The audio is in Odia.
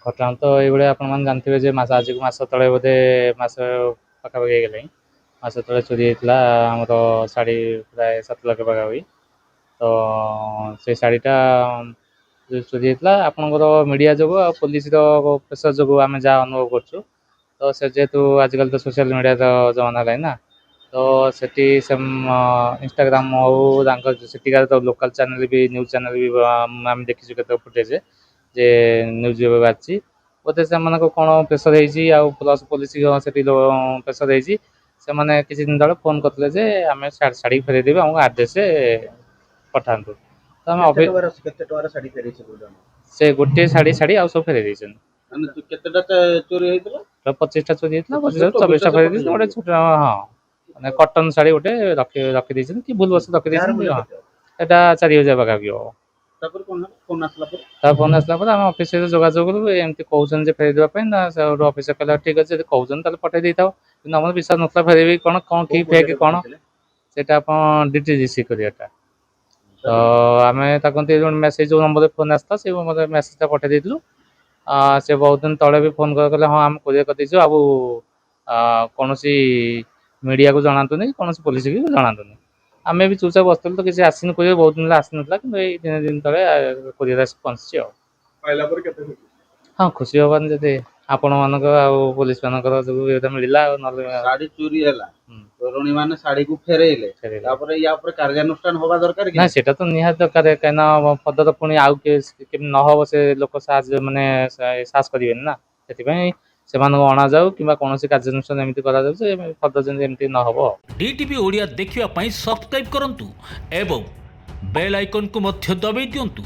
ଘଟଣା ତ ଏଇଭଳିଆ ଆପଣମାନେ ଜାଣିଥିବେ ଯେ ଆଜିକୁ ମାସ ତଳେ ବୋଧେ ମାସ ପାଖାପାଖି ହେଇଗଲାଣି। ମାସ ତଳେ ଚୋରି ହେଇଥିଲା ଆମର ଶାଢ଼ୀ ପ୍ରାୟ 7 ଲକ୍ଷ ପାଖାପାଖି। ତ ସେ ଶାଢ଼ୀଟା ଯେଉଁ ଚୋରି ହେଇଥିଲା ଆପଣଙ୍କର ମିଡ଼ିଆ ଯୋଗୁଁ ଆଉ ପୋଲିସର ପ୍ରେସର ଯୋଗୁଁ ଆମେ ଯାହା ଅନୁଭବ କରୁଛୁ। ତ ସେ ଯେହେତୁ ଆଜିକାଲି ତ ସୋସିଆଲ ମିଡ଼ିଆର ଜମାନା ହେଲାଣି ନା, ତ ସେଠି ସେ ଇନଷ୍ଟାଗ୍ରାମ ହଉ ତାଙ୍କର ସେଠିକାର ତ ଲୋକାଲ୍ ଚ୍ୟାନେଲ୍ ବି ନ୍ୟୁଜ୍ ଚ୍ୟାନେଲ୍ ବି ଆମେ ଦେଖିଛୁ କେତେ ଫୁଟେଜ୍ ଯେ ନ୍ୟୁଜ୍ ଏବେ ବାହାରିଛି। ବୋଧେ ସେମାନଙ୍କୁ କ'ଣ ପ୍ରେସର ହେଇଛି ଆଉ ପ୍ଲସ୍ ପୋଲିସ ସେଠି ପ୍ରେସର ହେଇଛି। ସେମାନେ କିଛି ଦିନ ତଳେ ଫୋନ୍ କରିଥିଲେ ଯେ ଆମେ ଶାଢ଼ୀ ଫେରାଇଦେବେ ଆମକୁ ଆଡ୍ରେସ୍ ପଠାନ୍ତୁ। ତ ଆମେ କେତେ ଟଙ୍କାର ଶାଢ଼ୀ ଫେରେଇছে କହୁଛନ୍ତି? ସେ ଗୋଟିଏ ଶାଢ଼ୀ ଆଉ ସବୁ ଫେରାଇ ଦେଇଛନ୍ତି। ମାନେ କେତେଟା ଚୋରି ହେଇଥିଲା? 25ଟା ଚୋରି ହେଇଥିଲା, 25 24ଟା ଫେରାଇ ଦେଇଛନ୍ତି। ଗୋଟେ ପଠେଇଛନ୍ତି। ଛୋଟ ମାନେ କଟନ ଶାଢ଼ୀ ଗୋଟେ ରଖିଦେଇଛନ୍ତି କି ଭୁଲ ବସ ରଖିଦେଇଛନ୍ତି। ଏଟା 4,000 ପାଖାପାଖି ହବ। ତାପରେ କ'ଣ ହେଲା? ଫୋନ୍ ଆସିଲା ପରେ ତା ଫୋନ୍ ଆସିଲା ପରେ ଆମେ ଅଫିସରେ ଯୋଗାଯୋଗ କଲୁ, ଏମିତି କହୁଛନ୍ତି ଯେ ଫେରାଇ ଦେବା ପାଇଁ। ନା ସେ ଗୋଟେ ଅଫିସର କହିଲା ଠିକ୍ ଅଛି ଯଦି କହୁଛନ୍ତି ତାହେଲେ ପଠାଇ ଦେଇଥାଉ। କିନ୍ତୁ ଆମର ବିଶ୍ୱାସ ନଥିଲା ଫେରାଇବି କ'ଣ କି ଫେକ୍ କ'ଣ ସେଇଟା ଆପଣ DTGC କୋରିଅରଟା। ତ ଆମେ ତାକୁ ମେସେଜ ଯେଉଁ ନମ୍ବରରେ ଫୋନ୍ ଆସିଥିଲା ସେଇ ମେସେଜଟା ପଠାଇ ଦେଇଥିଲୁ। ସେ ବହୁତ ଦିନ ତଳେ ବି ଫୋନ୍ କହିଲେ ହଁ ଆମେ କୋରିଅର କରିଦେଇଛୁ, ଆଉ କୌଣସି ମିଡ଼ିଆକୁ ଜଣାନ୍ତୁନି, କୌଣସି ପୋଲିସକୁ ବି ଜଣାନ୍ତୁନି। ଆମେ ବି ଚୁପଚାପ ବସିଥିଲୁ, ତ କିଛି ଆସିନି କୋରିଅର, ବହୁତ ଦିନ ହେଲା ଆସିନଥିଲା। କିନ୍ତୁ ଏଇ ଦିନ ତଳେ କୋରିଅର ଆସି ପହଞ୍ଚିଛି ଆଉ। ପାଇଲା ପରେ କେତେ ଖୁସି? ହଁ, ଖୁସି ହବାନି ଯଦି ଆପଣମାନଙ୍କ ଆଉ ପୋଲିସ ମାନଙ୍କର ଯୋଗୁଁ ଏଇଟା ମିଳିଲା। ଆଉ ନହେଲେ ଶାଢ଼ୀ ଚୋରି ହେଲା, ଚୋରଣୀ ମାନେ ଶାଢ଼ୀକୁ ଫେରେଇଲେ, ତାପରେ ୟା ଉପରେ କାର୍ଯ୍ୟାନୁଷ୍ଠାନ ହବା ଦରକାର କି? ନା ସେଟା ତ ନିହାତି ଦରକାର, କାହିଁକିନା ପଦର ପୁଣି ଆଉ କେମିତି ନହବ ସେ ଲୋକ ସାହସ କରିବେନି ନା। ସେଥିପାଇଁ ସେମାନଙ୍କୁ ଅଣାଯାଉ କିମ୍ବା କୌଣସି କାର୍ଯ୍ୟାନୁଷ୍ଠାନ ଏମିତି କରାଯାଉ ଯେ ପଦ ଯେମିତି ଏମିତି ନହବ। DTV ଓଡ଼ିଆ ଦେଖିବା ପାଇଁ ସବସ୍କ୍ରାଇବ୍ କରନ୍ତୁ ଏବଂ ବେଲ୍ ଆଇକନ୍କୁ ମଧ୍ୟ ଦବାଇ ଦିଅନ୍ତୁ।